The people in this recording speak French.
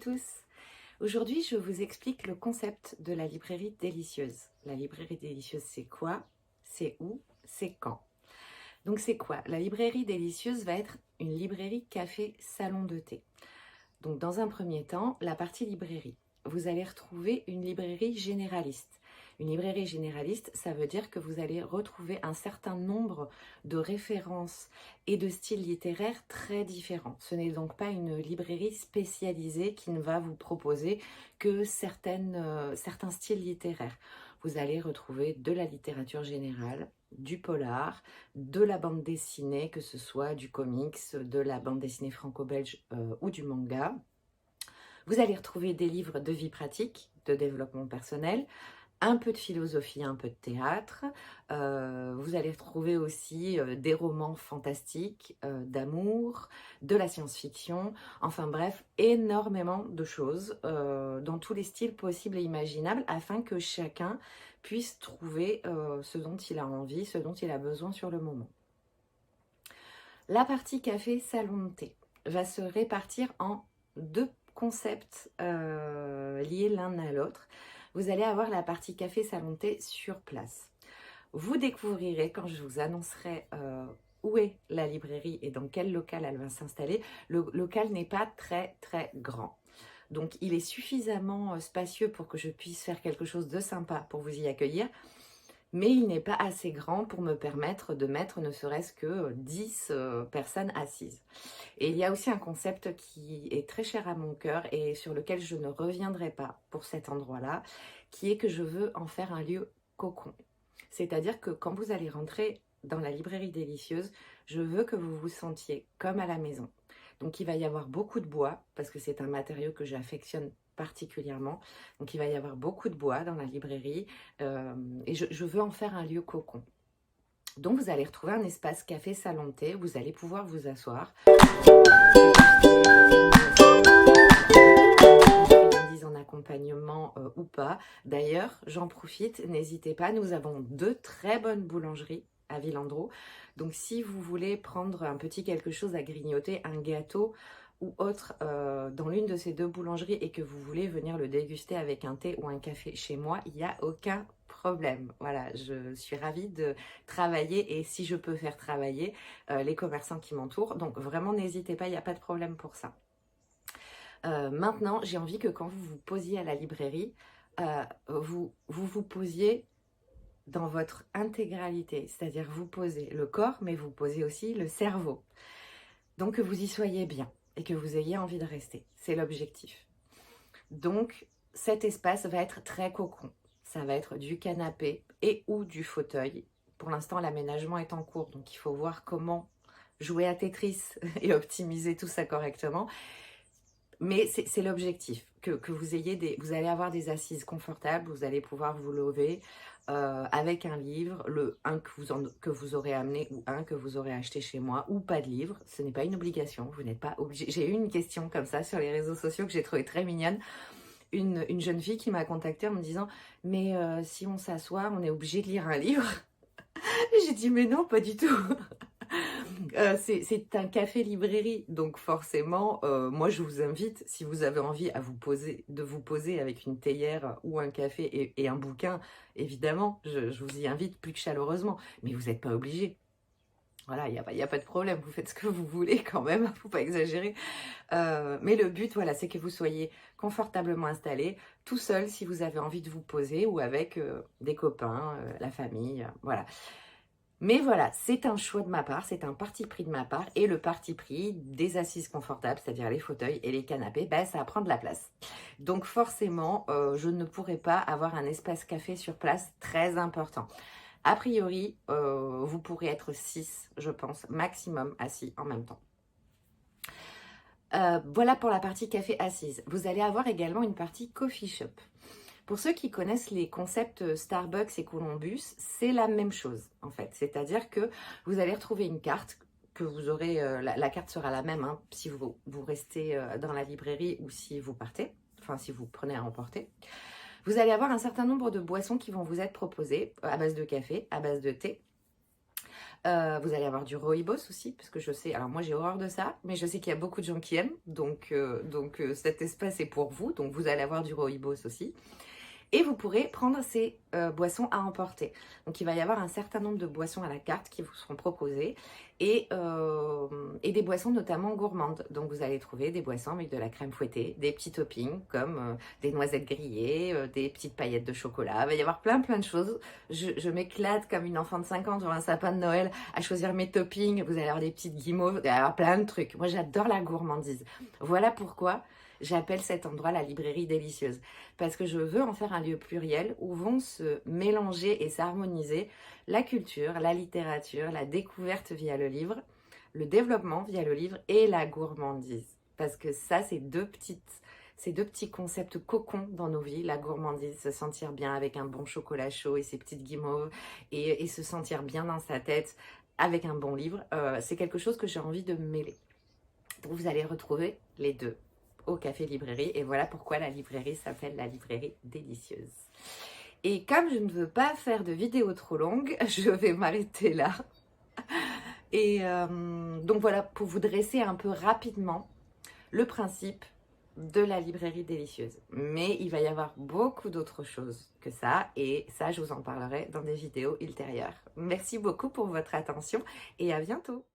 tous. Aujourd'hui, je vous explique le concept de la librairie délicieuse. La librairie délicieuse, c'est quoi? C'est où? C'est quand? Donc c'est quoi? La librairie délicieuse va être une librairie café salon de thé. Donc dans un premier temps, la partie librairie. Vous allez retrouver une librairie généraliste. Une librairie généraliste, ça veut dire que vous allez retrouver un certain nombre de références et de styles littéraires très différents. Ce n'est donc pas une librairie spécialisée qui ne va vous proposer que certains styles littéraires. Vous allez retrouver de la littérature générale, du polar, de la bande dessinée, que ce soit du comics, de la bande dessinée franco-belge ou du manga. Vous allez retrouver des livres de vie pratique, de développement personnel, un peu de philosophie, un peu de théâtre. Vous allez retrouver aussi des romans fantastiques, d'amour, de la science-fiction, enfin bref, énormément de choses dans tous les styles possibles et imaginables afin que chacun puisse trouver ce dont il a envie, ce dont il a besoin sur le moment. La partie café salon de thé va se répartir en deux concepts liés l'un à l'autre. Vous allez avoir la partie café salon de thé sur place. Vous découvrirez quand je vous annoncerai où est la librairie et dans quel local elle va s'installer. Le local n'est pas très grand. Donc il est suffisamment spacieux pour que je puisse faire quelque chose de sympa pour vous y accueillir. Mais il n'est pas assez grand pour me permettre de mettre ne serait-ce que 10 personnes assises. Et il y a aussi un concept qui est très cher à mon cœur et sur lequel je ne reviendrai pas pour cet endroit-là, qui est que je veux en faire un lieu cocon. C'est-à-dire que quand vous allez rentrer dans la librairie délicieuse, je veux que vous vous sentiez comme à la maison. Donc il va y avoir beaucoup de bois, parce que c'est un matériau que j'affectionne particulièrement. Donc il va y avoir beaucoup de bois dans la librairie et je veux en faire un lieu cocon. Donc vous allez retrouver un espace café salon de thé, vous allez pouvoir vous asseoir. En accompagnement ou pas. D'ailleurs, j'en profite, n'hésitez pas, nous avons deux très bonnes boulangeries à Villandreau. Donc si vous voulez prendre un petit quelque chose à grignoter, un gâteau ou autre dans l'une de ces deux boulangeries et que vous voulez venir le déguster avec un thé ou un café chez moi, il n'y a aucun problème. Voilà, je suis ravie de travailler et si je peux faire travailler les commerçants qui m'entourent. Donc vraiment, n'hésitez pas, il n'y a pas de problème pour ça. Maintenant, j'ai envie que quand vous vous posiez à la librairie, vous posiez dans votre intégralité, c'est-à-dire vous posez le corps, mais vous posez aussi le cerveau. Donc que vous y soyez bien et que vous ayez envie de rester, c'est l'objectif. Donc cet espace va être très cocon, ça va être du canapé et ou du fauteuil. Pour l'instant, l'aménagement est en cours, donc il faut voir comment jouer à Tetris et optimiser tout ça correctement. Mais c'est l'objectif, que vous ayez vous allez avoir des assises confortables, vous allez pouvoir vous lever avec un livre, un que vous aurez amené ou un que vous aurez acheté chez moi, ou pas de livre, ce n'est pas une obligation, vous n'êtes pas obligé. J'ai eu une question comme ça sur les réseaux sociaux que j'ai trouvée très mignonne, une jeune fille qui m'a contactée en me disant « Mais si on s'assoit, on est obligé de lire un livre ?» J'ai dit « Mais non, pas du tout !» C'est un café-librairie, donc forcément, moi je vous invite, si vous avez envie de vous poser avec une théière ou un café et un bouquin, évidemment, je vous y invite plus que chaleureusement, mais vous n'êtes pas obligé. Voilà, il n'y a pas de problème, vous faites ce que vous voulez quand même, il ne faut pas exagérer. Mais le but, voilà, c'est que vous soyez confortablement installé, tout seul si vous avez envie de vous poser ou avec des copains, la famille, voilà. Mais voilà, c'est un choix de ma part, c'est un parti pris de ma part. Et le parti pris des assises confortables, c'est-à-dire les fauteuils et les canapés, ben, ça prend de la place. Donc forcément, je ne pourrais pas avoir un espace café sur place très important. A priori, vous pourrez être 6, je pense, maximum assis en même temps. Voilà pour la partie café assise. Vous allez avoir également une partie coffee shop. Pour ceux qui connaissent les concepts Starbucks et Columbus, c'est la même chose en fait. C'est-à-dire que vous allez retrouver une carte que vous aurez, la carte sera la même hein, si vous restez dans la librairie ou si vous partez, enfin si vous prenez à emporter. Vous allez avoir un certain nombre de boissons qui vont vous être proposées à base de café, à base de thé. Vous allez avoir du rooibos aussi, parce que je sais, alors moi j'ai horreur de ça, mais je sais qu'il y a beaucoup de gens qui aiment, donc cet espace est pour vous, donc vous allez avoir du rooibos aussi. Et vous pourrez prendre ces boissons à emporter. Donc il va y avoir un certain nombre de boissons à la carte qui vous seront proposées et des boissons notamment gourmandes. Donc vous allez trouver des boissons avec de la crème fouettée, des petits toppings comme des noisettes grillées, des petites paillettes de chocolat. Il va y avoir plein de choses. Je m'éclate comme une enfant de 5 ans devant un sapin de Noël à choisir mes toppings. Vous allez avoir des petites guimauves, vous allez avoir plein de trucs. Moi j'adore la gourmandise. Voilà pourquoi j'appelle cet endroit la librairie délicieuse. Parce que je veux en faire un lieu pluriel où vont se mélanger et s'harmoniser la culture, la littérature, la découverte via le livre, le développement via le livre et la gourmandise. Parce que ça, c'est deux petits concepts cocons dans nos vies. La gourmandise, se sentir bien avec un bon chocolat chaud et ses petites guimauves et se sentir bien dans sa tête avec un bon livre. C'est quelque chose que j'ai envie de mêler. Donc vous allez retrouver les deux au Café Librairie et voilà pourquoi la librairie s'appelle la librairie délicieuse. Et comme je ne veux pas faire de vidéos trop longues, je vais m'arrêter là. Et donc voilà, pour vous dresser un peu rapidement le principe de la librairie délicieuse. Mais il va y avoir beaucoup d'autres choses que ça et ça, je vous en parlerai dans des vidéos ultérieures. Merci beaucoup pour votre attention et à bientôt.